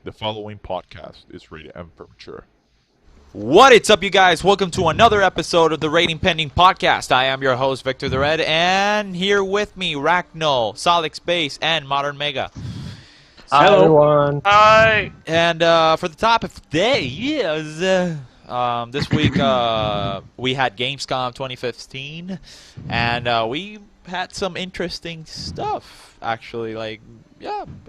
The following podcast is rated M for mature. What is up, you guys? Welcome to another episode of the Rating Pending Podcast. I am your host, Victor the Red, and here with me, Rackno, Solid Space, and Modern Mega. Hi, Hello. everyone. Hi. And for the topic of today is this week we had Gamescom 2015, and we had some interesting stuff. Actually, it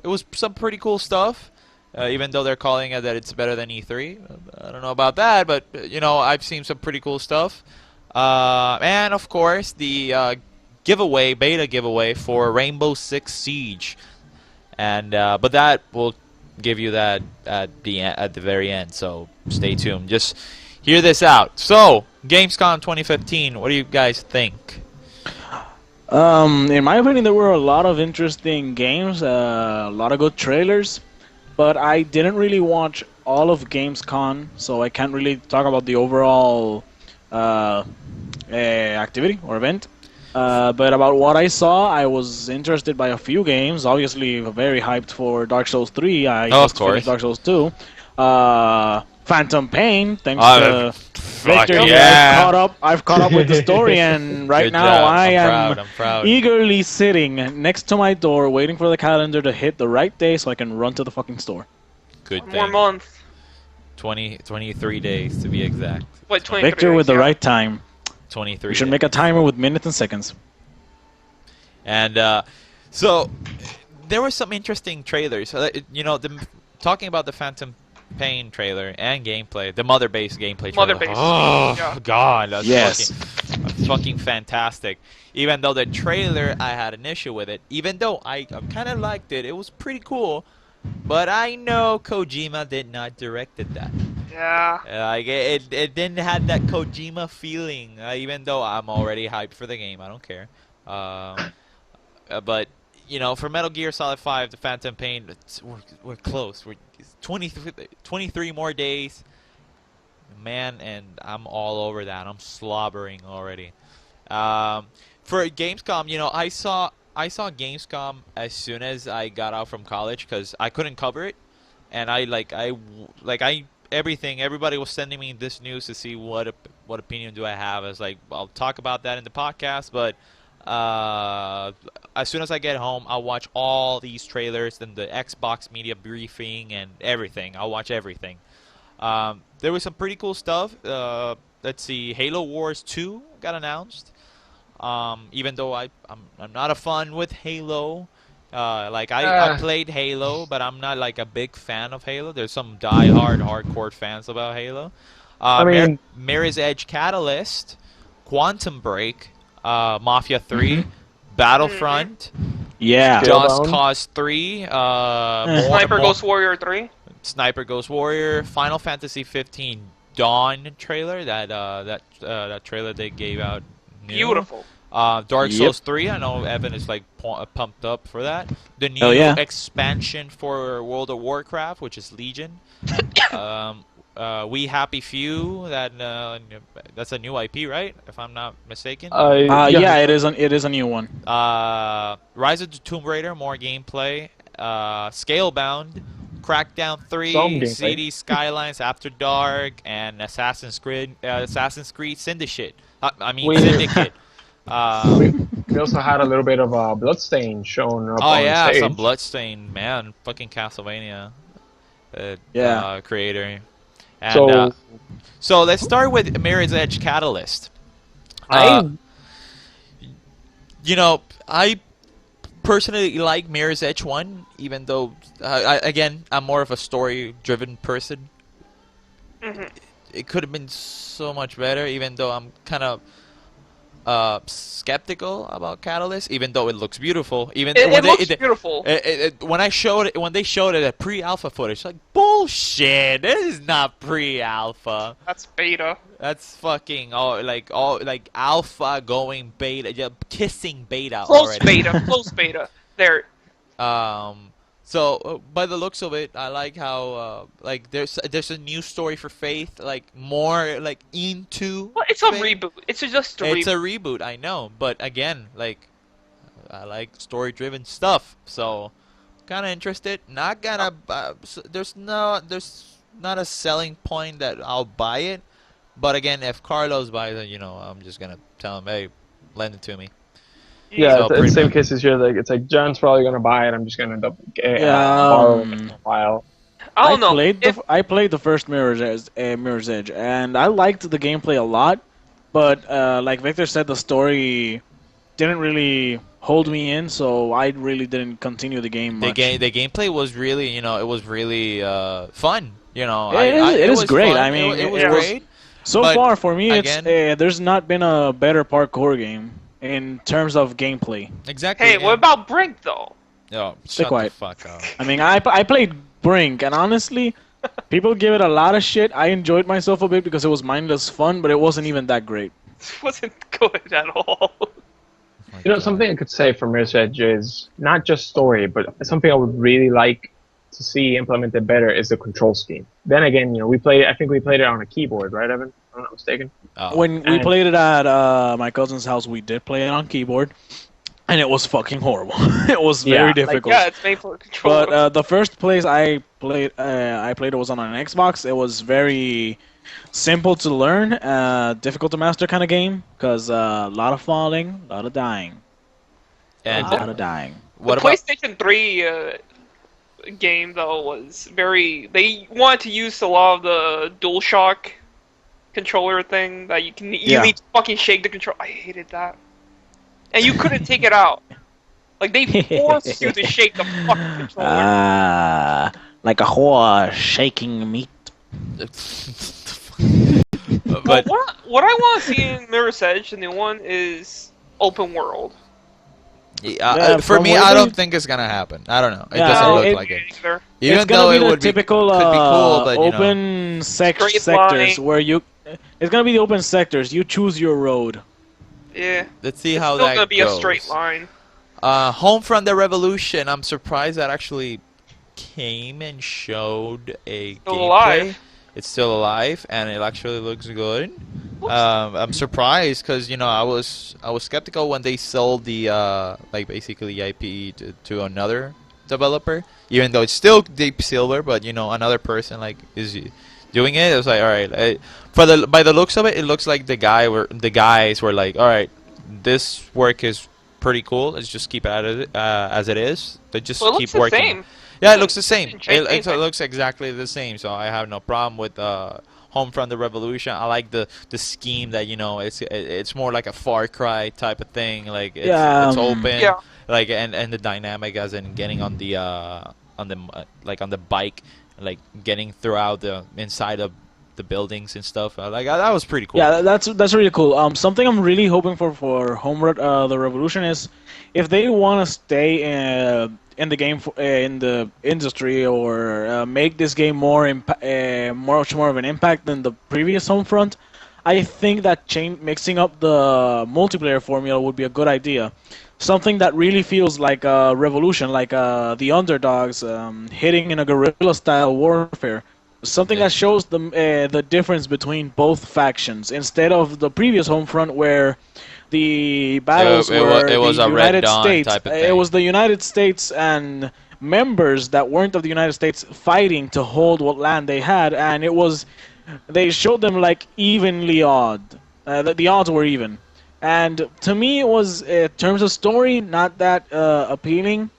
was some pretty cool stuff. Even though they're calling it that it's better than E3, I don't know about that, but I've seen some pretty cool stuff. And of course, the beta giveaway for Rainbow Six Siege. And but that will give you that at the very end. So stay tuned. Just hear this out. So Gamescom 2015. What do you guys think? In my opinion, there were a lot of interesting games, a lot of good trailers, but I didn't really watch all of Gamescom, so I can't really talk about the overall activity or event. But about what I saw, I was interested by a few games. Obviously, very hyped for Dark Souls 3. I just finished Dark Souls 2. Phantom Pain, thanks to Victor. Yeah. I've caught up with the story, and right Good now job. I I'm am proud. eagerly sitting next to my door, waiting for the calendar to hit the right day so I can run to the fucking store. Good One more thing. month. 23 days to be exact. Wait, 23 Victor with the days, yeah. right time. 23. We should days. make a timer with minutes and seconds. And so there were some interesting trailers. Talking about the Phantom Pain trailer and gameplay, the mother-based gameplay trailer. Mother-based, Oh yeah. God, that's Yes. fucking fantastic. Even though the trailer, I had an issue with it. Even though I kind of liked it, it was pretty cool. But I know Kojima did not directed that. Yeah. Like it didn't have that Kojima feeling. Even though I'm already hyped for the game, I don't care. But for Metal Gear Solid 5, the Phantom Pain, we're close. We're 23 more days, man, and I'm all over that. I'm slobbering already. For Gamescom, I saw Gamescom as soon as I got out from college because I couldn't cover it, and everybody was sending me this news to see what opinion do I have. I was like, I'll talk about that in the podcast, but as soon as I get home, I'll watch all these trailers and the Xbox media briefing and everything. I'll watch everything. There was some pretty cool stuff. Let's see, Halo Wars 2 got announced. Even though I'm not a fan with Halo. I played Halo, but I'm not like a big fan of Halo. There's some hardcore fans about Halo. Mirror's Edge Catalyst, Quantum Break, Mafia 3, Battlefront, Yeah. Just Scalebound. Cause 3, Sniper Ghost Warrior 3. Sniper Ghost Warrior, Final Fantasy 15 Dawn trailer. That trailer they gave out. New. Beautiful. Dark Yep. Souls 3. I know Evan is like pumped up for that. The new Hell yeah. expansion for World of Warcraft, which is Legion. We Happy Few. That's a new IP, right? If I'm not mistaken. Yeah, it is a new one. Rise of the Tomb Raider, more gameplay. Scalebound, Crackdown Some 3, gameplay. City Skylines After Dark, and Assassin's Creed Syndicate. Syndicate. We also had a little bit of bloodstain shown up Oh on yeah, stage. some Bloodstain, man, fucking Castlevania. Yeah. Creator. And So so let's start with Mirror's Edge Catalyst. I I personally like Mirror's Edge 1, even though, I'm more of a story-driven person. hmm It could have been so much better, even though I'm kind of skeptical about Catalyst, even though it looks beautiful. It looks beautiful. When they showed it at pre-alpha footage, like bullshit. This is not pre-alpha. That's beta. That's fucking all like alpha going beta, yeah, kissing beta Close already. beta. Close beta. There. So by the looks of it, I like how there's a new story for Faith, like more like into. Well, it's a Faith. reboot. It's just a It's reboot. a reboot, I know, but again, like I like story-driven stuff, so kind of interested. Not gonna. There's not a selling point that I'll buy it. But again, if Carlos buys it, I'm just gonna tell him, hey, lend it to me. Yeah, So it's the same case as here. Like, it's like John's probably gonna buy it. I'm just gonna end up borrowing it for a while. I don't know. I played the first Mirror's Edge, and I liked the gameplay a lot. But like Victor said, the story didn't really hold me in, so I really didn't continue the game much. The gameplay was really, it was really fun. It is great. Fun. I mean, it was great. So far for me, there's not been a better parkour game in terms of gameplay. Exactly. Hey, what about Brink though? Yo, Stay quiet. The fuck up. I mean, I played Brink, and honestly, people give it a lot of shit. I enjoyed myself a bit because it was mindless fun, but it wasn't even that great. It wasn't good at all. Something I could say for Mirror's Edge is not just story, but something I would really like to see implemented better is the control scheme. Then again, I think we played it on a keyboard, right, Evan? If I'm not mistaken. When we played it at my cousin's house, we did play it on keyboard, and it was fucking horrible. It was very difficult. It's made for a controller. But the first place I played it was on an Xbox. It was very simple to learn, difficult to master kind of game, because a lot of falling, a lot of dying. And a lot of dying. The PlayStation 3 game, though, was very... They wanted to use a lot of the DualShock controller thing that you need to fucking shake the controller. I hated that. And you couldn't take it out. Like, they forced you to shake the fucking controller. Like a horse shaking meat. But what I want to see in Mirror's Edge, the new one, is open world. For me, I don't think it's gonna happen. I don't know. It doesn't look like it. Even though it would typical, could be cool, but open sectors where it's gonna be the open sectors. You choose your road. Yeah. Let's see how that goes. It's still gonna be a straight line. Homefront: The Revolution. I'm surprised that actually came and showed a gameplay. Alive. It's still alive, and it actually looks good. I'm surprised because I was skeptical when they sold the basically IP to another developer, even though it's still Deep Silver, but another person is doing it. It was like, all right, by the looks of it, it looks like the guys were like, all right, this work is pretty cool. Let's just keep it as it is. They just keep working. Same. Yeah, it looks the same. It looks exactly the same, so I have no problem with Homefront: The Revolution. I like the scheme that it's more like a Far Cry type of thing. Like it's open, like and the dynamic as in getting on the bike, like getting throughout the inside of the buildings and stuff. That was pretty cool. Yeah, that's really cool. Something I'm really hoping for Homefront: The Revolution is if they want to stay in the game in the industry or make this game much more of an impact than the previous Homefront. I think that mixing up the multiplayer formula would be a good idea. Something that really feels like a revolution, like the underdogs hitting in a guerrilla-style warfare. Something that shows the difference between both factions instead of the previous Homefront where the battles were the United States. Type of thing. It was the United States and members that weren't of the United States fighting to hold what land they had, and they showed them like evenly odd. The odds were even, and to me it was in terms of story not that appealing.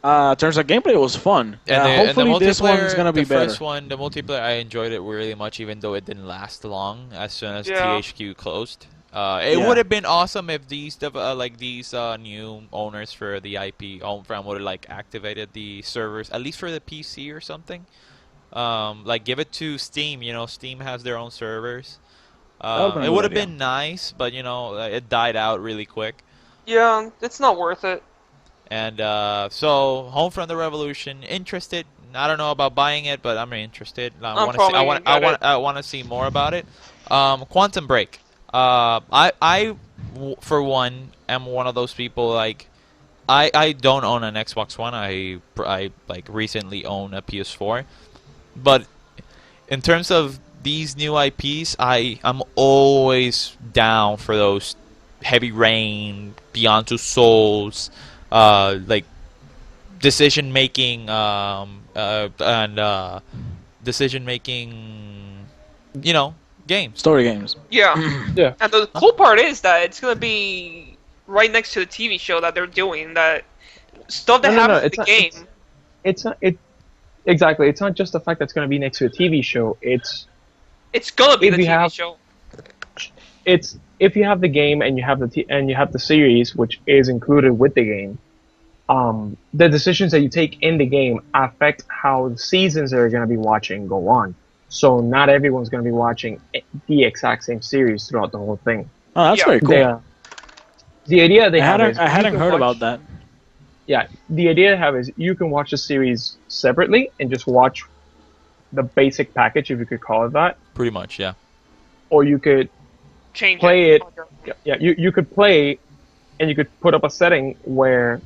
In terms of gameplay, it was fun. And hopefully this one's gonna be better. The first one, the multiplayer, I enjoyed it really much, even though it didn't last long. As soon as THQ closed. It would have been awesome if these new owners for the IP Homefront would have activated the servers at least for the PC or something. Give it to Steam. Steam has their own servers. It would have been nice, but it died out really quick. Yeah, it's not worth it. And so Homefront: The Revolution. Interested? I don't know about buying it, but I'm interested. I want to see more about it. Quantum Break. I for one am one of those people I don't own an Xbox One. I recently own a PS4, but in terms of these new IPs, I'm always down for those Heavy Rain, Beyond Two Souls, decision making and decision making, games. Story games. Yeah. Yeah. And the cool part is that it's gonna be right next to the TV show that they're doing. That stuff that happens in the game. Exactly. It's not just the fact that it's going to be next to a TV show. It's gonna be if the you TV have- show. it's if you have the game and you have the series, which is included with the game. The decisions that you take in the game affect how the seasons that you're going to be watching go on. So not everyone's going to be watching the exact same series throughout the whole thing. Oh, that's very cool. The idea they have is I hadn't heard about that. Yeah, the idea they have is you can watch the series separately and just watch the basic package, if you could call it that, Pretty much, yeah. or you could Change play it. on your- Yeah, you could play, and you could put up a setting where,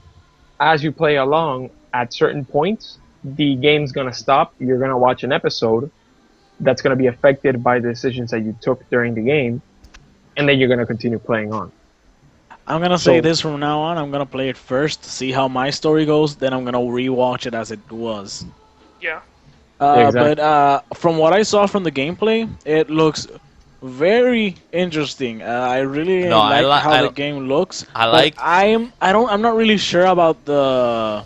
as you play along, at certain points, the game's gonna stop. You're gonna watch an episode that's gonna be affected by the decisions that you took during the game, and then you're gonna continue playing on. I'm gonna say this from now on. I'm gonna play it first, see how my story goes, then I'm gonna rewatch it as it was. Yeah. Exactly. But from what I saw from the gameplay, it looks very interesting. I really like how the game looks. I'm not really sure about the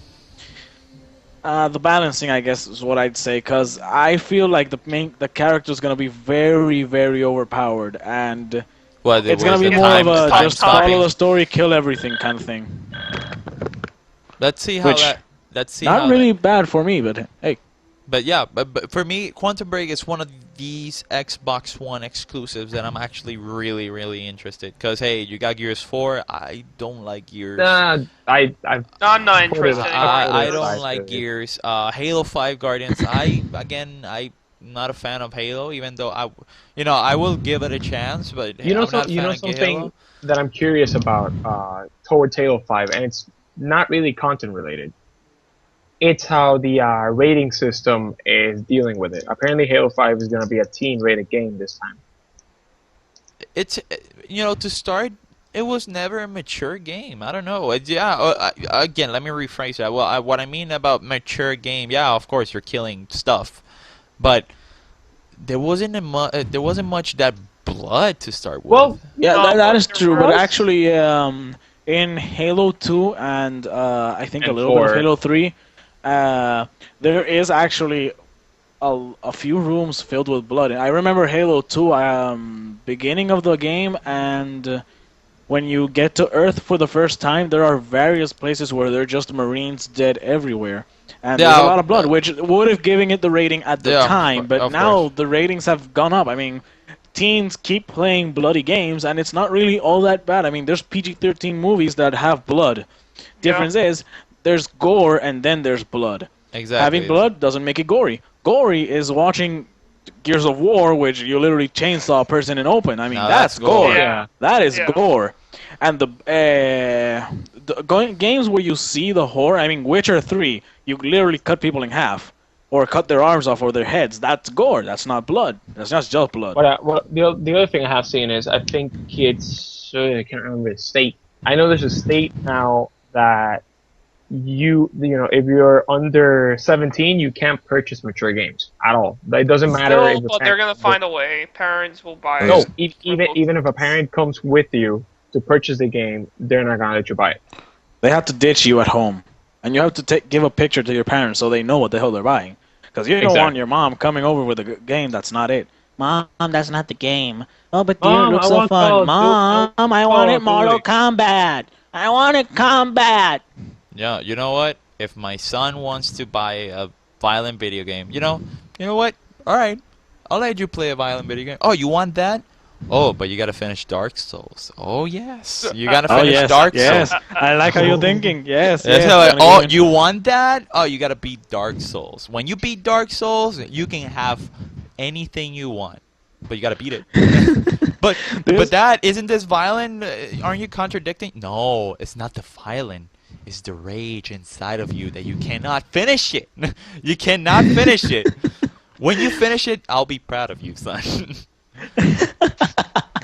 balancing, I guess is what I'd say, because I feel like the character is gonna be very, very overpowered, and it's gonna be more of a just follow the story, kill everything kind of thing. Let's see how that. Let's see. Not really bad for me, but hey. But yeah, but for me, Quantum Break is one of these Xbox One exclusives that I'm actually really, really interested. Because, hey, you got Gears 4. I don't like Gears. I'm I'm not interested. I don't like Gears. Halo 5 Guardians. I'm not a fan of Halo, even though I will give it a chance. But I'm not a fan of something Halo. that I'm curious about towards Halo 5, and it's not really content related. It's how the rating system is dealing with it. Apparently, Halo 5 is going to be a teen-rated game this time. It's to start, it was never a mature game. I don't know. Again, let me rephrase that. Well, what I mean about mature game, yeah, of course you're killing stuff, but there wasn't much that blood to start with. Well, yeah, that is true. But actually, in Halo 2 and I think a little bit of Halo 3. There is actually a few rooms filled with blood. I remember Halo 2, beginning of the game, and when you get to Earth for the first time, there are various places where there are just Marines dead everywhere. And there's a lot of blood, which would have given it the rating at the time, but now the ratings have gone up. I mean, teens keep playing bloody games, and it's not really all that bad. I mean, there's PG-13 movies that have blood. Difference is, there's gore and then there's blood. Exactly. Having blood doesn't make it gory. Gory is watching Gears of War, which you literally chainsaw a person in open. I mean, that's gore. Yeah. That is gore. And the games where you see the horror, I mean, Witcher 3, you literally cut people in half. Or cut their arms off or their heads. That's gore. That's not blood. That's not just blood. The other thing I have seen is I think it's I can't remember the state. I know there's a state now that if you're under 17, you can't purchase mature games at all. It doesn't matter. Still, but they're gonna find a way. Parents will buy it. No, even if a parent comes with you to purchase the game, they're not gonna let you buy it. They have to ditch you at home, and you have to give a picture to your parents so they know what the hell they're buying. Because you don't want your mom coming over with a game that's not it. Mom, that's not the game. Oh, but dear, it looks so fun. Mom, I wanted Mortal Kombat. I wanted Kombat. Yeah, you know what? If my son wants to buy a violent video game, you know what? All right, I'll let you play a violent video game. Oh, you want that? Oh, but you gotta finish Dark Souls. Oh yes, you gotta finish Dark Souls. Yes, I like how you're thinking. Yes. You want that? Oh, you gotta beat Dark Souls. When you beat Dark Souls, you can have anything you want, but you gotta beat it. but isn't this violent? Aren't you contradicting? No, it's not the violent. It's the rage inside of you that you cannot finish it. You cannot finish it. When you finish it, I'll be proud of you, son.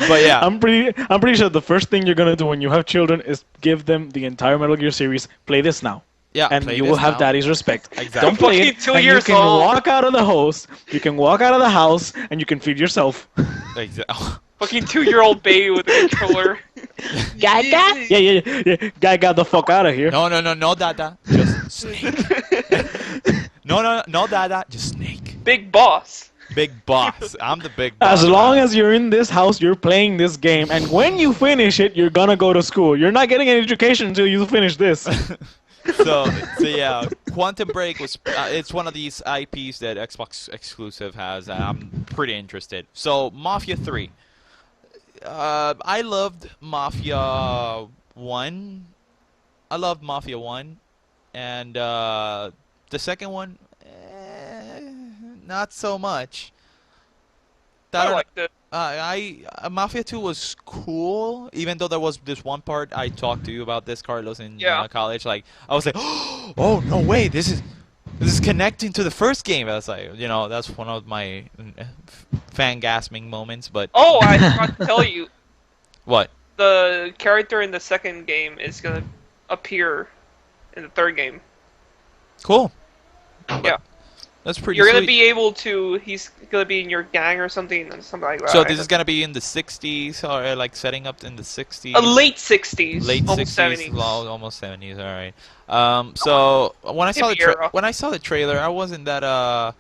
But yeah, I'm pretty sure the first thing you're gonna do when you have children is give them the entire Metal Gear series. Play this now. Yeah, and play you this will have now. daddy's respect. Exactly. Don't play Fucking it, 2 and you years can old. walk out of the house. You can walk out of the house, and you can feed yourself. Exactly. Fucking 2-year-old baby with a controller. Gaga? Yeah. Gaga the fuck out of here. No, Dada. Just Snake. No, Dada. Just Snake. Big boss. Big boss. I'm the big boss. As long around. as you're in this house, you're playing this game, and when you finish it, you're gonna go to school. You're not getting an education until you finish this. So yeah, Quantum Break was it's one of these IPs that Xbox exclusive has. I'm pretty interested. So Mafia 3. I loved Mafia 1. I loved Mafia 1, and the second one, not so much. I liked it. Mafia 2 was cool, even though there was this one part I talked to you about this, Carlos, in college. Like, I was like, oh no way, this is connecting to the first game. I was like, that's one of my fangasming moments. But Oh, I forgot to tell you. what? The character in the second game is gonna appear in the third game. Cool. Yeah. That's pretty. You're gonna sweet. be able to. He's gonna be in your gang or something like that. So this is gonna be in the 60s, or like setting up in the 60s. Late 60s. Late almost 60s, 70s. almost 70s. All right. So when I saw the trailer, I wasn't that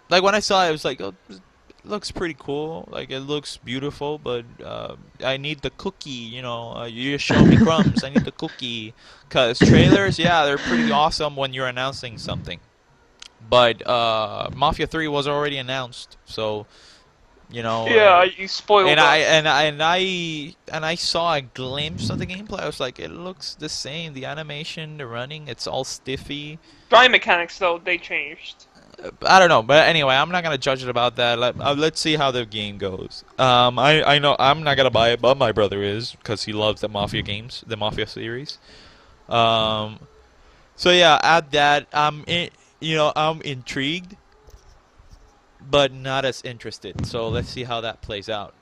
like when I saw it, I was like, oh, it looks pretty cool. Like it looks beautiful, but I need the cookie. You just show me crumbs. I need the cookie. Cause trailers, yeah, they're pretty awesome when you're announcing something. But Mafia 3 was already announced, so Yeah, you spoiled and it. I saw a glimpse of the gameplay. I was like, it looks the same. The animation, the running, it's all stiffy. Driving mechanics, though, they changed. I don't know, but anyway, I'm not gonna judge it about that. Let's see how the game goes. I know I'm not gonna buy it, but my brother is because he loves the Mafia games, the Mafia series. So yeah, at that, I'm intrigued, but not as interested. So let's see how that plays out.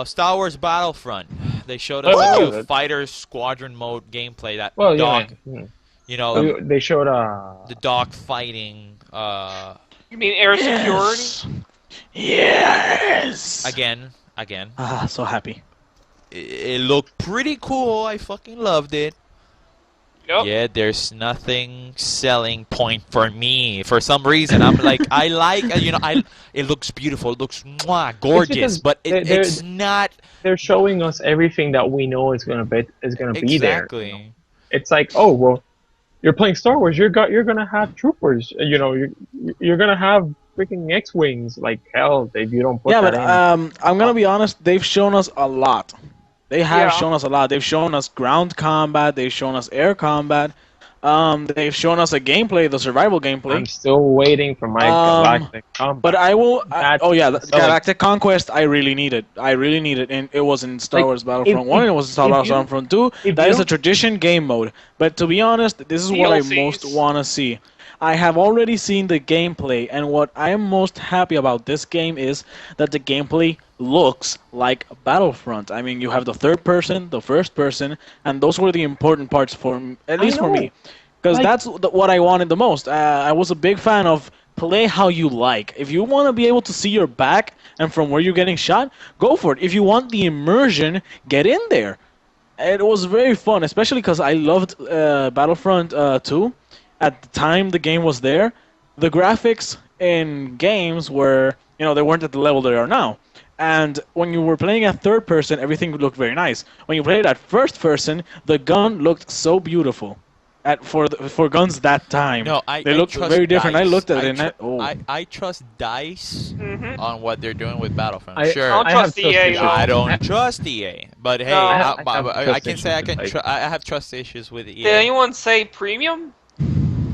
Star Wars Battlefront. They showed us a new fighter squadron mode gameplay. That dog, they showed the dog fighting. You mean air security? Yes. Again. Ah, so happy. It looked pretty cool. I fucking loved it. Yep. Yeah, there's nothing selling point for me. For some reason, I'm like, it looks beautiful. It looks gorgeous, but it's not. They're showing us everything that we know is gonna be there. Exactly. It's like, oh well, you're playing Star Wars. You're gonna have troopers. You're gonna have freaking X-wings. Like hell, if you don't put that in. I'm gonna be honest. They've shown us a lot. They have shown us a lot. They've shown us ground combat. They've shown us air combat. They've shown us a gameplay, the survival gameplay. I'm still waiting for my Galactic Combat. But I will. Galactic Conquest. I really need it. And it was in Star Wars Battlefront 1. It was in Star Wars Battlefront 2. That is a tradition game mode. But to be honest, this is what I most want to see. I have already seen the gameplay, and what I am most happy about this game is that the gameplay looks like Battlefront. I mean, you have the third person, the first person, and those were the important parts at least for me. Because that's what I wanted the most. I was a big fan of play how you like. If you want to be able to see your back and from where you're getting shot, go for it. If you want the immersion, get in there. It was very fun, especially because I loved Battlefront 2. At the time the game was there, the graphics in games were, they weren't at the level they are now. And when you were playing at third person, everything looked very nice. When you played at first person, the gun looked so beautiful. For guns that time, they looked very different. DICE. I looked at it and I trust DICE on what they're doing with Battlefront. I don't trust EA. I don't trust EA, but hey, I can say I have trust issues with EA. Did anyone say premium?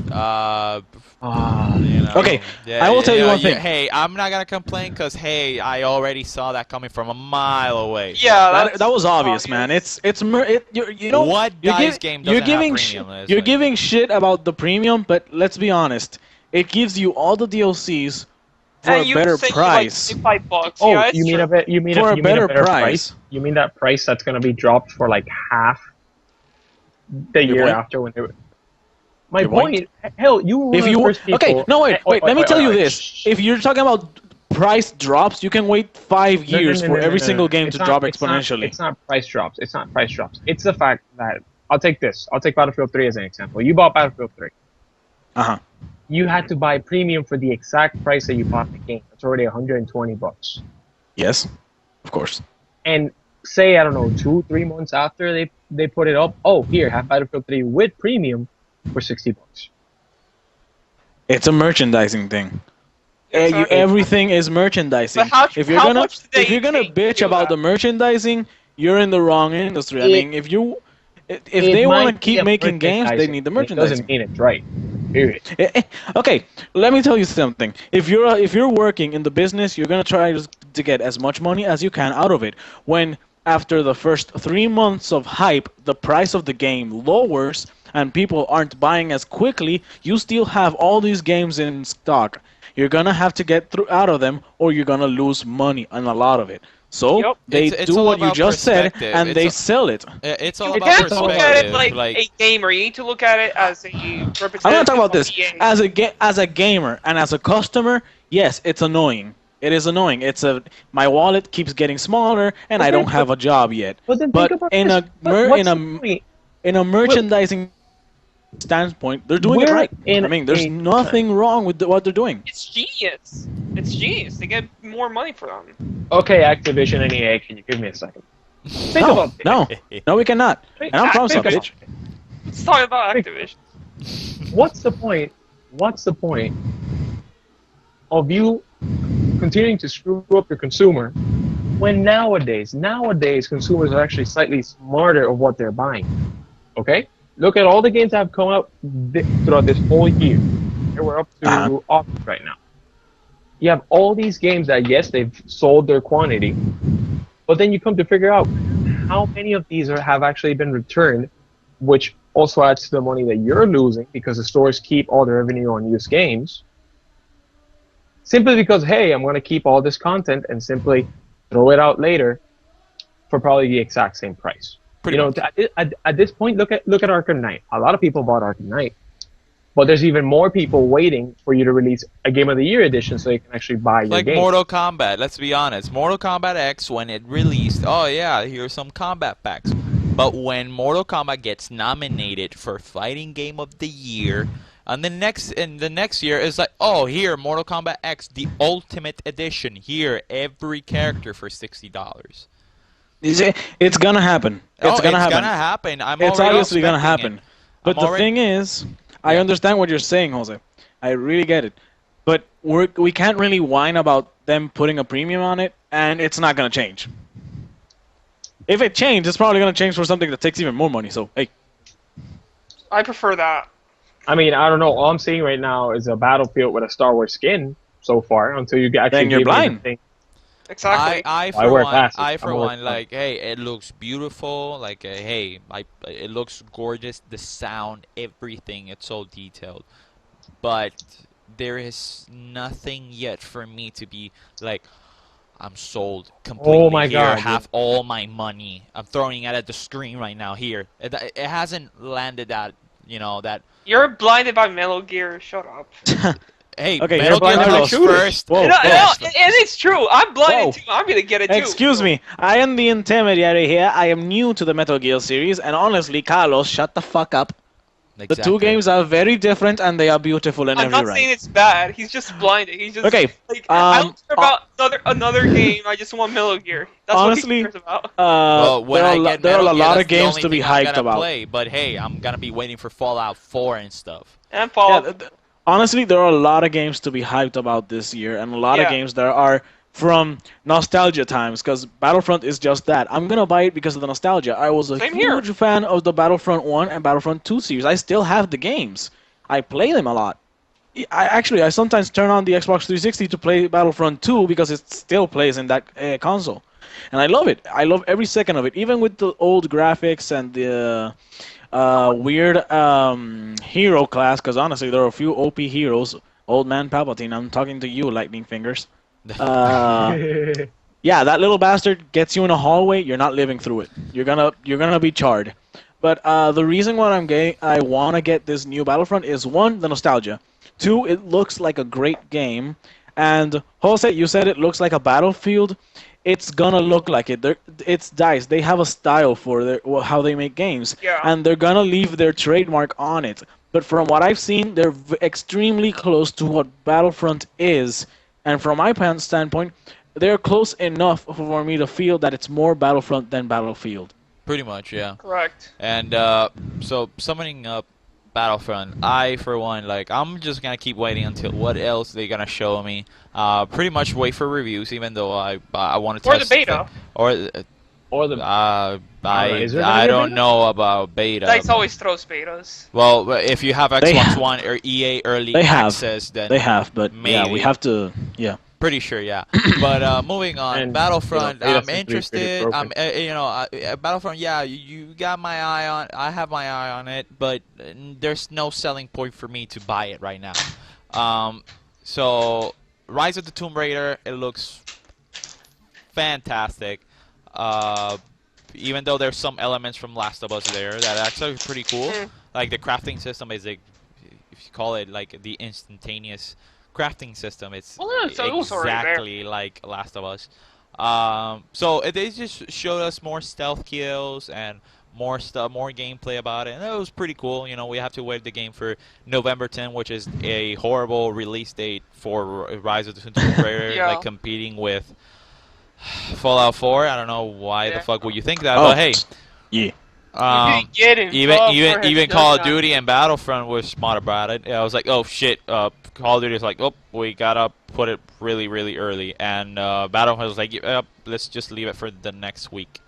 Okay, I will tell you one thing. Hey, I'm not gonna complain because hey, I already saw that coming from a mile away. Yeah, that was obvious, man. What DICE game doesn't have premium? You're giving shit about the premium, but let's be honest. It gives you all the DLCs for a better price. Like $55. Oh, yeah, you mean for a better price? You mean that price that's gonna be dropped for like half the year after when they were. My Your point, hell, you were one If of the you first people. okay, no wait, let me tell you wait. this. If you're talking about price drops, you can wait 5 years for every single game to drop exponentially. It's not price drops. It's not price drops. It's the fact that I'll take this. I'll take Battlefield 3 as an example. You bought Battlefield 3. Uh-huh. You had to buy premium for the exact price that you bought the game. It's already $120. Yes, of course. And say, I don't know, 2-3 months after they put it up, oh, here, have Battlefield 3 with premium for $60. It's a merchandising thing. Everything is merchandising. If you're gonna bitch about the merchandising, you're in the wrong industry. I mean, if they want to keep making games, they need the merchandising. It doesn't mean it's right. Period. Okay, let me tell you something. If you're working in the business, you're gonna try to get as much money as you can out of it. When after the first 3 months of hype, the price of the game lowers and people aren't buying as quickly, you still have all these games in stock. You're gonna have to get out of them, or you're gonna lose money on a lot do they do what you just said, and they sell it. It's all You about can't perspective. look at it like a gamer. You need to look at it as a representative. I'm gonna talk about this of EA. as a gamer and as a customer. Yes, it's annoying. It is annoying. My wallet keeps getting smaller, and I don't have a job yet. But in a merchandising standpoint, they're doing it right. I mean, there's nothing wrong with what they're doing. It's genius. It's genius. They get more money for them. Okay, Activision and EA, can you give me a second? No, we cannot. And I'm from some bitch. Let's talk about Activision. What's the point? What's the point of you continuing to screw up your consumer when nowadays consumers are actually slightly smarter of what they're buying? Okay? Look at all the games that have come out throughout this whole year. We're up to August right now. You have all these games that, yes, they've sold their quantity, but then you come to figure out how many of these have actually been returned, which also adds to the money that you're losing because the stores keep all the revenue on used games. Simply because, hey, I'm going to keep all this content and simply throw it out later for probably the exact same price. At this point, look at Arkham Knight. A lot of people bought Arkham Knight, but there's even more people waiting for you to release a Game of the Year edition so you can actually buy your game. Like Mortal Kombat, let's be honest. Mortal Kombat X, when it released, oh yeah, here's some combat packs. But when Mortal Kombat gets nominated for Fighting Game of the Year, and the next year is like, oh, here, Mortal Kombat X, the Ultimate Edition. Here, every character for $60. It's gonna happen. It's gonna happen. It's obviously gonna happen. But the thing is, I understand what you're saying, Jose. I really get it. But we can't really whine about them putting a premium on it, and it's not gonna change. If it changes, it's probably gonna change for something that takes even more money. So hey, I prefer that. I mean, I don't know. All I'm seeing right now is a Battlefield with a Star Wars skin so far. Until you actually then you're blind. Exactly. I for one, like, hey, it looks beautiful. Like, hey, it looks gorgeous. The sound, everything, it's so detailed. But there is nothing yet for me to be like, I'm sold completely. Oh my here, God! Have all my money. I'm throwing it at the screen right now. Here, it hasn't landed that. That. You're blinded by Metal Gear. Shut up. Hey, okay, Metal Gear comes first. And it's true. I'm blinded too. I'm gonna get it too. Excuse me. I am the intermediary here. I am new to the Metal Gear series, and honestly, Carlos, shut the fuck up. Exactly. The two games are very different, and they are beautiful in every right. I'm not saying it's bad. He's just blinded. He's just okay. Like, I don't care about another game. I just want Metal Gear. That's honestly, what he cares about. There are a lot of games to be hyped about. But hey, I'm gonna be waiting for Fallout 4 and stuff. And Fallout. Yeah, honestly, there are a lot of games to be hyped about this year, and a lot of games that are from nostalgia times, because Battlefront is just that. I'm going to buy it because of the nostalgia. I was a huge fan of the Battlefront 1 and Battlefront 2 series. I still have the games. I play them a lot. I sometimes turn on the Xbox 360 to play Battlefront 2 because it still plays in that console. And I love it. I love every second of it, even with the old graphics and the weird hero class, because honestly, there are a few OP heroes. Old man Palpatine, I'm talking to you, Lightning Fingers. Yeah, that little bastard gets you in a hallway. You're not living through it. You're gonna be charred. But the reason why I want to get this new Battlefront is one, the nostalgia. Two, it looks like a great game. And Jose, you said it looks like a Battlefield. It's gonna look like it. It's DICE. They have a style for how they make games, Yeah. and they're gonna leave their trademark on it. But from what I've seen, they're extremely close to what Battlefront is. And from my standpoint, they're close enough for me to feel that it's more Battlefront than Battlefield. Pretty much, yeah. Correct. And so summoning up Battlefront, I for one, like, I'm just gonna keep waiting until what else they're gonna show me. Pretty much wait for reviews, even though I want to Or test the beta. Or the I don't know about beta. DICE always throws betas. Well, if you have Xbox One or EA early access, then they have, but maybe. yeah, we have to. Yeah. Pretty sure, yeah. But moving on, And, Battlefront. you know, I'm interested. Battlefront. Yeah, you got my eye on. I have my eye on it, but there's no selling point for me to buy it right now. So Rise of the Tomb Raider, it looks fantastic. Even though there's some elements from Last of Us there that are actually pretty cool. Like the crafting system is like, if you call it like the instantaneous crafting system, it's exactly like Last of Us. So they just showed us more stealth kills and more stuff, more gameplay about it, and it was pretty cool. You know, we have to wait the game for November 10, which is a horrible release date for Rise of the Tomb Raider, like competing with Fallout 4. I don't know why the fuck would you think that, but hey, yeah. Even Call of Duty and Battlefront were smart about it. I was like, oh shit, Call of Duty is like, oh, we gotta put it really, really early, and Battlefront was like, let's just leave it for the next week.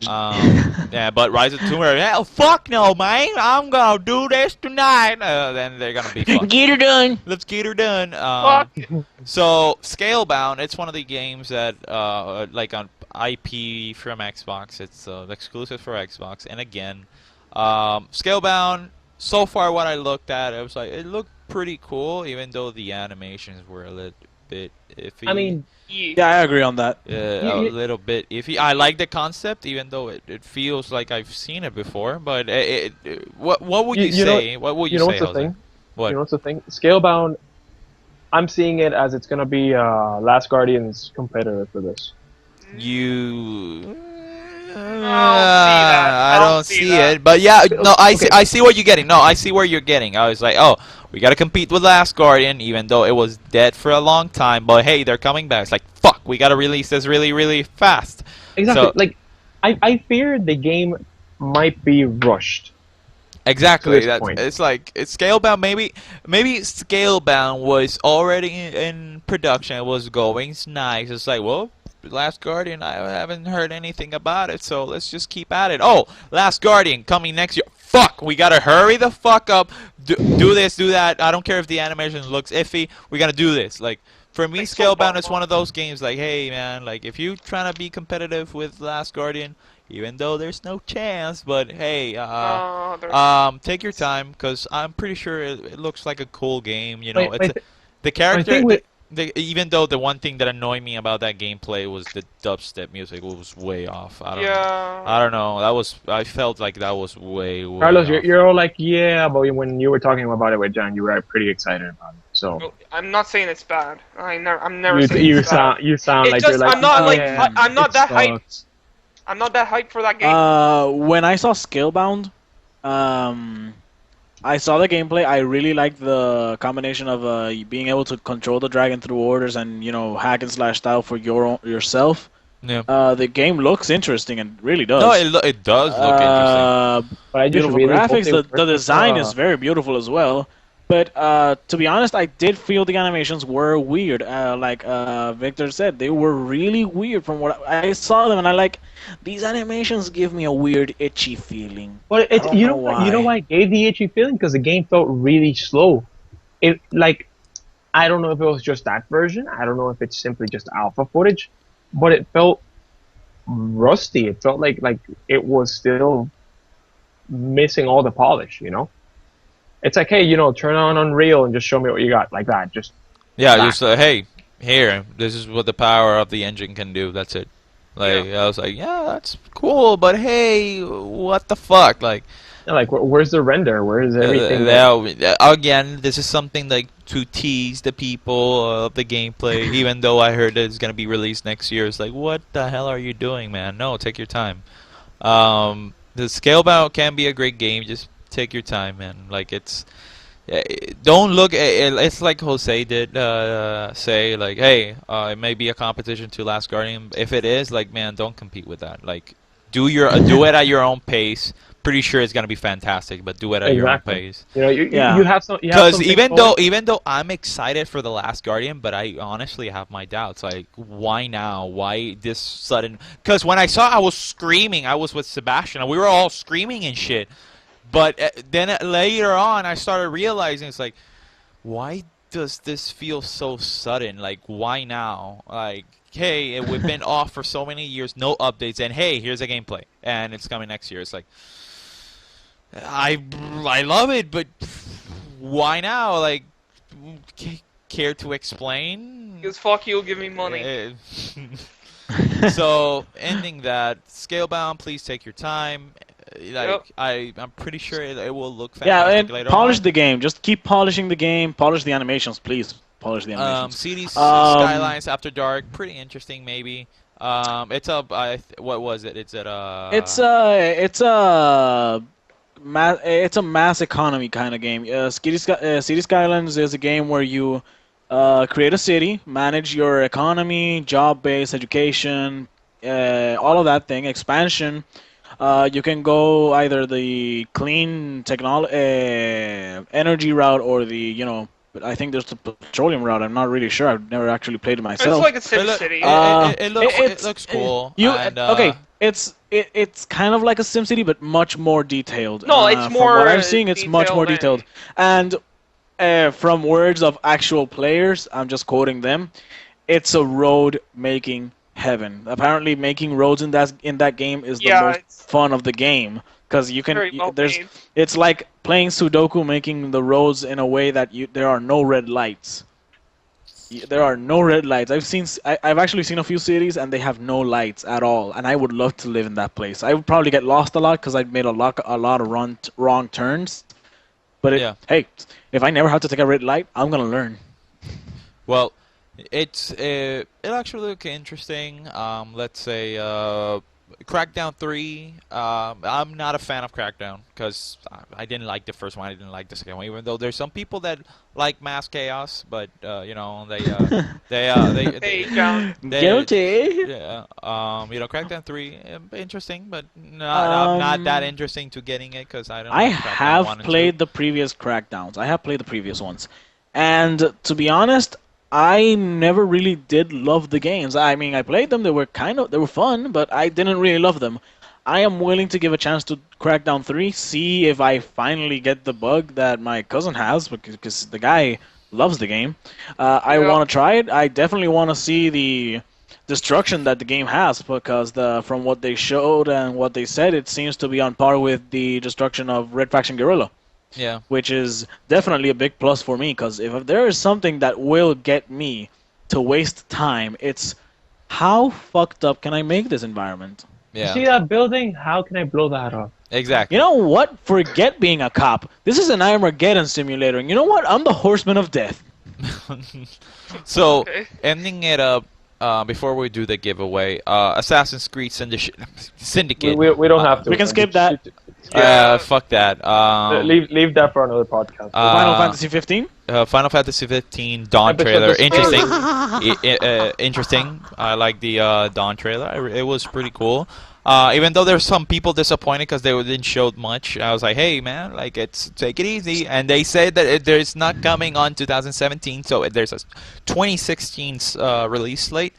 Yeah, but Rise of the Tomb Raider, hell, fuck no, man, I'm gonna do this tonight. Then they're gonna be fucked. Get her done. Let's get her done. So Scalebound, it's one of the games that like on IP from Xbox. It's exclusive for Xbox. And again, Scalebound, so far what I looked at, it was like, it looked pretty cool, even though the animations were a little bit iffy. I mean, yeah, I agree on that. A little bit iffy. I like the concept, even though it feels like I've seen it before. But what would you say? What would you say, Jose? What? You know what's the thing? Scalebound, I'm seeing it as it's gonna be Last Guardian's competitor for this. I don't see it, but yeah, no, I see what you're getting. No, I see where you're getting. I was like, oh, we gotta compete with Last Guardian, even though it was dead for a long time. But hey, they're coming back. It's like, fuck, we gotta release this really, really fast. Exactly. So, like, I fear the game might be rushed. Exactly. It's like Scalebound. Maybe Scalebound was already in production. It was going nice. It's like, well, Last Guardian, I haven't heard anything about it, so let's just keep at it. Oh, Last Guardian coming next year. Fuck, we gotta hurry the fuck up. Do this, do that. I don't care if the animation looks iffy. We gotta do this. Like, for me, Scalebound is one of those games. Like, hey man, like if you trying to be competitive with Last Guardian, even though there's no chance, but hey, take your time, because I'm pretty sure it looks like a cool game. You know, the character. Even though the one thing that annoyed me about that gameplay was the dubstep music was way off. I don't know. I felt like that was way Carlos, off. you're all like, yeah, but when you were talking about it with John, you were pretty excited about it. So I'm not saying it's bad. I'm never saying you it's bad. You sound like you're like, I'm not I'm not that sucks. hyped. I'm not that hyped for that game. When I saw Scalebound, I saw the gameplay. I really liked the combination of being able to control the dragon through orders and, you know, hack and slash style for yourself. Yeah. The game looks interesting and really does. No, it does look interesting. But I just beautiful really graphics. The design is very beautiful as well. But to be honest, I did feel the animations were weird. Like Victor said, they were really weird from what I saw them, and I like these animations give me a weird itchy feeling. But it's you know why it gave the itchy feeling, because the game felt really slow. It like I don't know if it was just that version. I don't know if it's simply just alpha footage, but it felt rusty. It felt like it was still missing all the polish. You know. It's like, hey, you know, turn on Unreal and just show me what you got, like that. Just just hey, here, this is what the power of the engine can do. That's it. Like I was like, yeah, that's cool, but hey, what the fuck? Like, Like, where's the render? Where's everything? again, this is something like to tease the people of the gameplay. Even though I heard that it's gonna be released next year, it's like, what the hell are you doing, man? No, take your time. The Scalebound can be a great game. Just take your time, man. Like don't look. It's like Jose did say, like, hey, it may be a competition to Last Guardian. If it is, like, man, don't compete with that. Like, do it at your own pace. Pretty sure it's gonna be fantastic, but do it at your own pace. You know, you have some. Because even though I'm excited for the Last Guardian, but I honestly have my doubts. Like, why now? Why this sudden? Because when I saw, I was screaming. I was with Sebastian, and we were all screaming and shit. But then later on, I started realizing it's like, why does this feel so sudden? Like, why now? Like, hey, we've been off for so many years, no updates, and hey, here's a gameplay, and it's coming next year. It's like, I love it, but why now? Like, care to explain? Because fuck you'll give me money. So, ending that, Scalebound, please take your time. Like, I'm pretty sure it will look fantastic later polish on. the game. Just keep polishing the game. Polish the animations, please. Polish the animations. Cities Skylines After Dark, pretty interesting, maybe. It's a what was it? It's a mass economy kind of game. City Skylines is a game where you create a city, manage your economy, job base, education, all of that thing, expansion. You can go either the clean energy route or the, but I think there's the petroleum route. I'm not really sure. I've never actually played it myself. It's like a SimCity. It looks cool. Okay, it's kind of like a SimCity, but much more detailed. No, it's more. From what I'm seeing, it's much more detailed. And from words of actual players, I'm just quoting them. It's a road-making heaven. Apparently, making roads in that game is the most fun of the game, because you can. It's like playing Sudoku, making the roads in a way that there are no red lights. There are no red lights. I've actually seen a few cities and they have no lights at all, and I would love to live in that place. I would probably get lost a lot because I've made a lot of wrong turns. But hey, if I never have to take a red light, I'm gonna learn. Well, it actually look interesting. Let's say Crackdown 3. I'm not a fan of Crackdown because I didn't like the first one. I didn't like the second one, even though there's some people that like mass chaos. But they guilty. Yeah. Crackdown 3 interesting, but not that interesting to getting it because I don't. I have played the previous Crackdowns. I have played the previous ones, and to be honest, I never really did love the games. I mean, I played them. They were fun, but I didn't really love them. I am willing to give a chance to Crackdown 3, see if I finally get the bug that my cousin has, because the guy loves the game. I want to try it. I definitely want to see the destruction that the game has, because from what they showed and what they said, it seems to be on par with the destruction of Red Faction Guerrilla. Yeah. Which is definitely a big plus for me, because if there is something that will get me to waste time, it's how fucked up can I make this environment? Yeah. You see that building? How can I blow that up? Exactly. You know what? Forget being a cop. This is an Armageddon simulator, and you know what? I'm the horseman of death. So, ending it up, before we do the giveaway, Assassin's Creed Syndicate. We don't have to. We can skip that. Fuck that. Leave that for another podcast. Final Fantasy 15? Final Fantasy 15 Dawn trailer. Interesting. Interesting. I like the Dawn trailer. It was pretty cool. Even though there's some people disappointed because they didn't show much, I was like, hey man, like take it easy. And they said that it's not coming on 2017, so there's a 2016 release slate.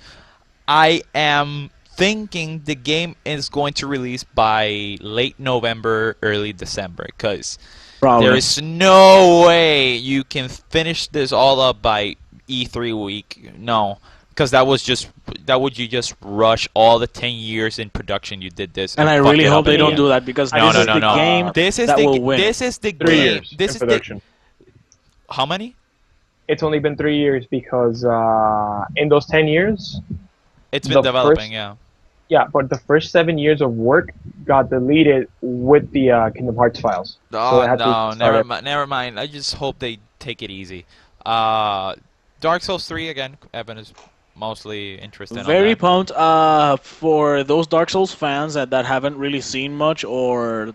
I am thinking the game is going to release by late November, early December, because there is no way you can finish this all up by E3 week. No. Because you just rush all the 10 years in production you did this. And I really hope they don't do that, because this is the game that will win. This is the 3 game. years This in is production. How many? It's only been 3 years because in those 10 years, it's been developing. Yeah, but the first 7 years of work got deleted with the Kingdom Hearts files. So Oh no, never mind. I just hope they take it easy. Dark Souls 3 again. Evan is mostly interested Very on that. pumped. For those Dark Souls fans that haven't really seen much or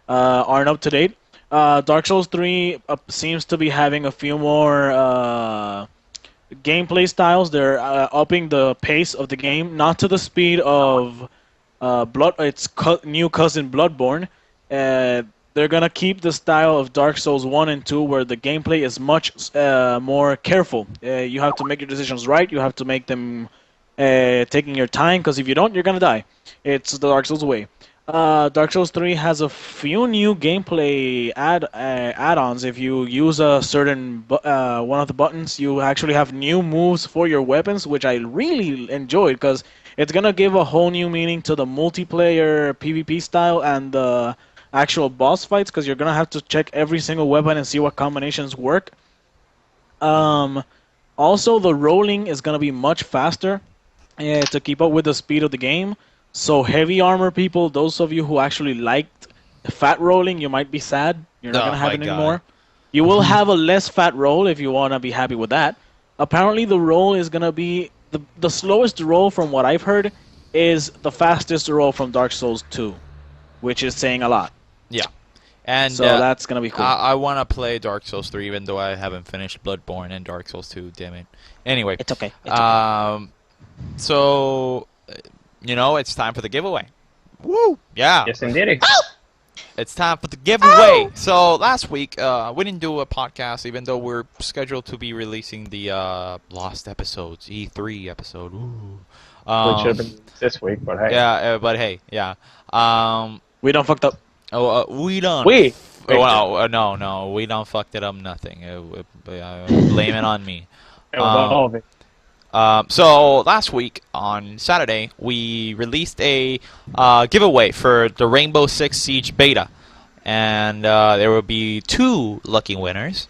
aren't up to date, Dark Souls 3 seems to be having a few more gameplay styles. They're upping the pace of the game, not to the speed of its new cousin Bloodborne. They're gonna keep the style of Dark Souls 1 and 2, where the gameplay is much more careful. You have to make your decisions right. You have to make them taking your time, because if you don't, you're gonna die. It's the Dark Souls way. Dark Souls 3 has a few new gameplay add-ons. If you use a certain one of the buttons, you actually have new moves for your weapons, which I really enjoyed, because it's gonna give a whole new meaning to the multiplayer PvP style and the actual boss fights, because you're gonna have to check every single weapon and see what combinations work. Also, the rolling is gonna be much faster to keep up with the speed of the game. So heavy armor people, those of you who actually liked fat rolling, you might be sad. You're not gonna have it anymore. You will have a less fat roll if you wanna be happy with that. Apparently, the roll is gonna be the slowest roll from what I've heard is the fastest roll from Dark Souls 2, which is saying a lot. Yeah. And so that's gonna be cool. I want to play Dark Souls 3, even though I haven't finished Bloodborne and Dark Souls 2. Damn it. Anyway, it's okay. It's okay. So it's time for the giveaway. Woo! Yeah. Yes, indeed. It's time for the giveaway. So last week we didn't do a podcast, even though we're scheduled to be releasing the lost episodes, E3 episode. Ooh. Which should have been this week, but hey. Yeah, but hey, yeah. We done fucked up. Oh, we done. Well, no, we done fucked it up. Nothing. Blame it on me. All of it. So last week on Saturday, we released a giveaway for the Rainbow Six Siege beta, and there will be 2 lucky winners.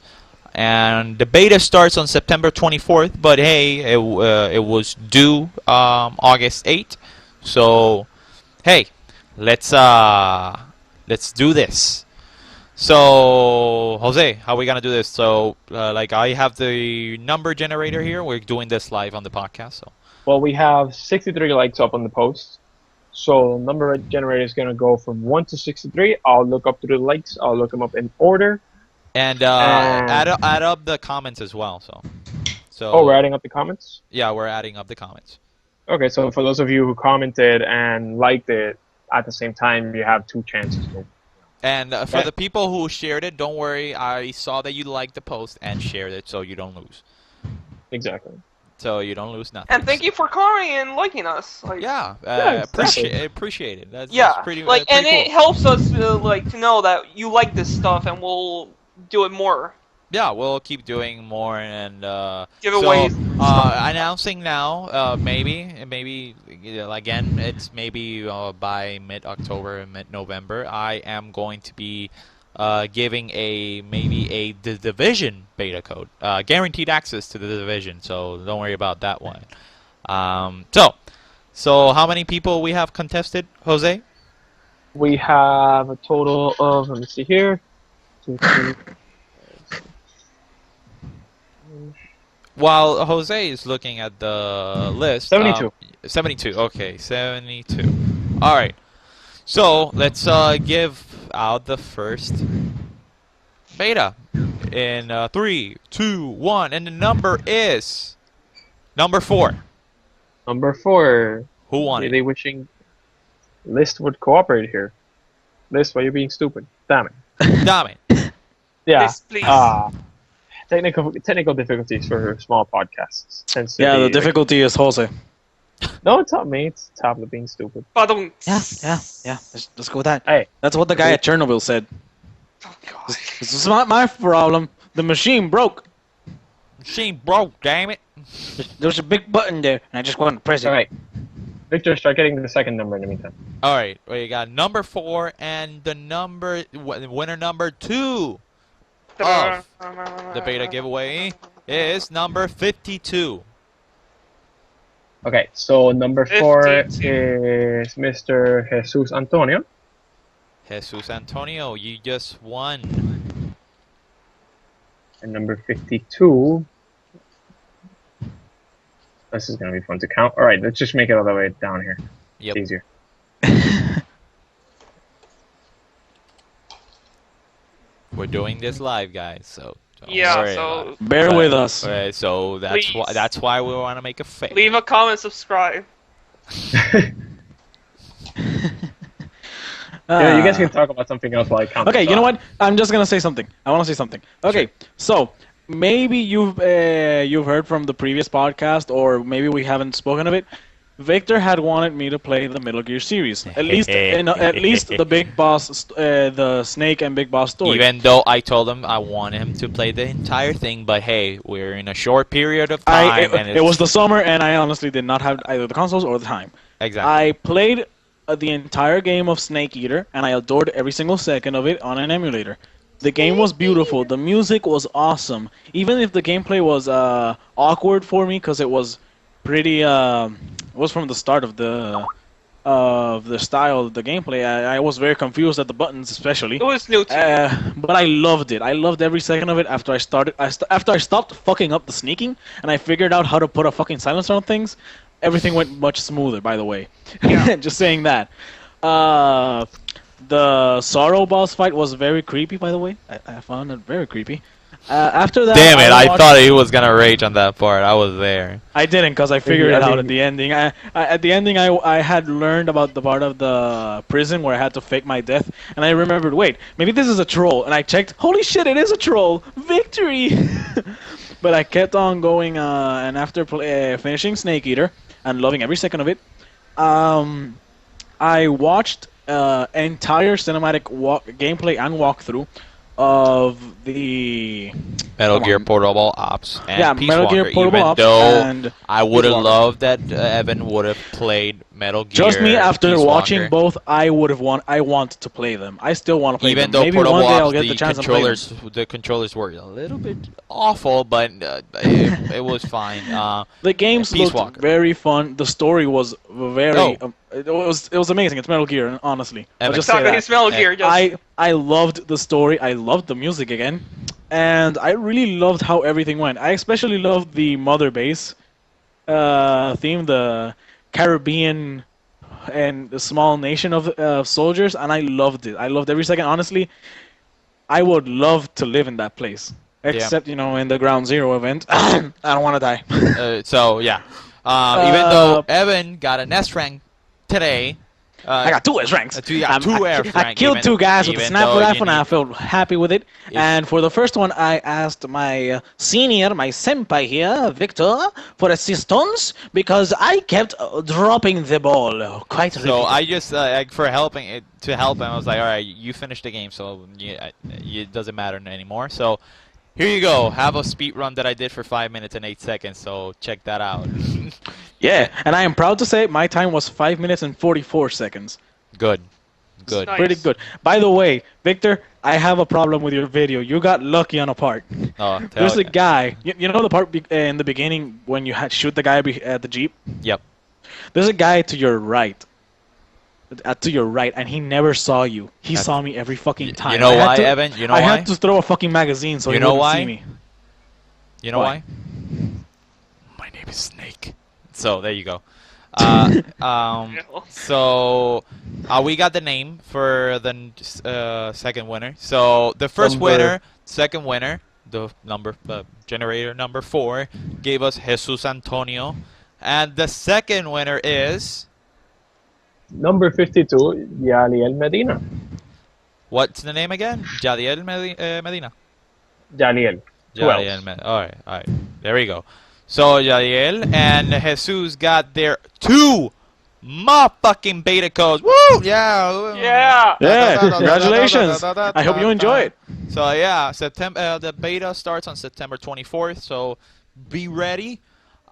And the beta starts on September 24th, but hey, it was due August 8th. So hey, let's do this. So, Jose, how are we gonna do this? So, I have the number generator here. We're doing this live on the podcast. So, well, we have 63 likes up on the post. So, number generator is gonna go from 1 to 63. I'll look up through the likes. I'll look them up in order. And add up the comments as well. So. Oh, we're adding up the comments? Yeah, we're adding up the comments. Okay, so for those of you who commented and liked it at the same time, you have 2 chances. And for the people who shared it, don't worry. I saw that you liked the post and shared it, so you don't lose. Exactly. So you don't lose nothing. And thank you for commenting and liking us. Appreciate it. That's pretty. And cool. it helps us to know that you like this stuff, and we'll do it more. Yeah, we'll keep doing more and giveaways. So, announcing now, maybe again, it's maybe by mid-October, mid-November, I am going to be giving the Division beta code, guaranteed access to the Division. So don't worry about that one. So how many people we have contested, Jose? We have a total of, let me see here, 2, 3. While Jose is looking at the list... 72. 72, okay, 72. Alright, so let's give out the first beta in 3, 2, 1, and the number is... Number 4. Number 4. Who won it? They wishing List would cooperate here. List, why are you being stupid? Damn it. Damn it. Yeah. Yes, please. Technical difficulties for small podcasts. The difficulty is Jose. No, it's not me. It's Tablet being stupid. Yeah. Let's go with that. Hey, that's what the guy at Chernobyl said. Oh, God. This is not my problem. The machine broke. Machine broke, damn it. There's a big button there, and I just wanted to press it. All right. Victor, start getting the second number in the meantime. All right, we got number 4 and the winner number 2 of the beta giveaway is number 52. Okay, so number 4 15. is Mr. Jesus Antonio. Jesus Antonio, you just won. And number 52. This is going to be fun to count. All right, let's just make it all the way down here. Yep. It's easier. We're doing this live, guys, so don't Yeah, worry so about it. Bear with us. Okay, so Please. that's why we want to make a fake. leave a comment, subscribe. Yeah, you guys can talk about something else while I count. Okay, this you know off. what? I'm just gonna say something. I want to say something. Okay, so maybe you've heard from the previous podcast, or maybe we haven't spoken of it. Victor had wanted me to play the Metal Gear series, at least the Big Boss, the Snake and Big Boss story. Even though I told him I want him to play the entire thing, but hey, we're in a short period of time, and it was the summer, and I honestly did not have either the consoles or the time. exactly. I played the entire game of Snake Eater, and I adored every single second of it on an emulator. The game was beautiful. The music was awesome. Even if the gameplay was awkward for me, because it was pretty. It was from the start of the style of the gameplay. I was very confused at the buttons, especially. It was new to me. But I loved it. I loved every second of it. After I started, after I stopped fucking up the sneaking, and I figured out how to put a fucking silencer on things, everything went much smoother. By the way, Yeah. just saying that. The Sorrow boss fight was very creepy. By the way, I found it very creepy. After that, Damn it! I watched- thought he was gonna rage on that part. I was there. I didn't, because I figured it I out mean- at the ending. At the ending, I had learned about the part of the prison where I had to fake my death, and I remembered, wait, maybe this is a troll. And I checked, holy shit, it is a troll! Victory! But I kept on going, and after finishing Snake Eater and loving every second of it, I watched entire cinematic gameplay and walkthrough of the Metal Come Gear on. Portable Ops and Yeah, Peace Metal Gear Walker, Portable even Ops though and I would have Peace Walker. loved that Evan would have played Metal Gear. Just me, after Peace watching Walker. both, I want to play them. I still want to play Even them. though Maybe Portable one day I'll Ops, get the chance to play them. the controllers were a little bit awful, but it was fine. The games Peace looked Walker. very fun. The story was very. Oh. It was amazing. It's Metal Gear, honestly. I'll Evan. just say Talking that. his Metal Gear, just I loved the story. I loved the music again, and I really loved how everything went. I especially loved the Mother Base theme, the Caribbean and the small nation of soldiers, and I loved it. I loved every second. Honestly, I would love to live in that place. Except, in the Ground Zero event. I don't want to die. So yeah, even though Evan got an S rank today, I got 2 S ranks. you got 2 S I rank, killed even- 2 guys with a even snap though rifle, you and I need- felt happy with it. And for the first one, I asked my senior, my senpai here, Victor, for assistance because I kept dropping the ball quite So repeatedly. I just for helping to help him, I was like, all right, you finished the game, so it doesn't matter anymore. So here you go. Have a speed run that I did for 5 minutes and 8 seconds. So check that out. Yeah, and I am proud to say my time was 5 minutes and 44 seconds. Good. Good. Nice. Pretty good. By the way, Victor, I have a problem with your video. You got lucky on a part. Oh, There's a guy. You know the part in the beginning when you had shoot the guy at the jeep? Yep. There's a guy to your right. And he never saw you. He saw me every fucking time. You know I had why, to- Evan? You know I why? had to throw a fucking magazine so You he know wouldn't why? see me. You know Why? why? My name is Snake. So there you go. So we got the name for the second winner. So the first winner, second winner, the generator number 4 gave us Jesus Antonio, and the second winner is Number 52, Yaliel Medina. what's the name again? Jadiel Medina. Yaliel. Who else? All right. There we go. So Yadiel and Jesus got their 2 motherfucking beta codes. Woo! Yeah. Yeah. Yeah, congratulations. I hope you enjoy it. So yeah, September. The beta starts on September 24th. So be ready.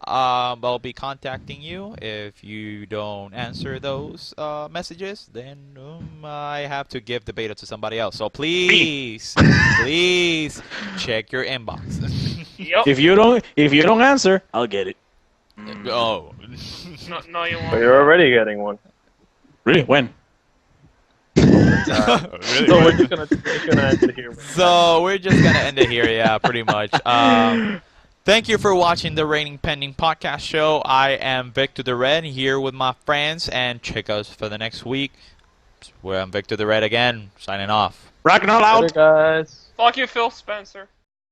I'll be contacting you. If you don't answer those messages, then I have to give the beta to somebody else. So please, please check your inbox. Yep. If you don't answer, I'll get it. Oh. No, you won't. But you're already getting one. Really? When? Really? So we're just gonna end it here. So we're just gonna end it here, yeah, pretty much. Thank you for watching the Reigning Pending podcast show. I am Victor the Red here with my friends, and check us for the next week. Where I'm Victor the Red again, signing off. Ragnar out. Later, guys. Fuck you, Phil Spencer.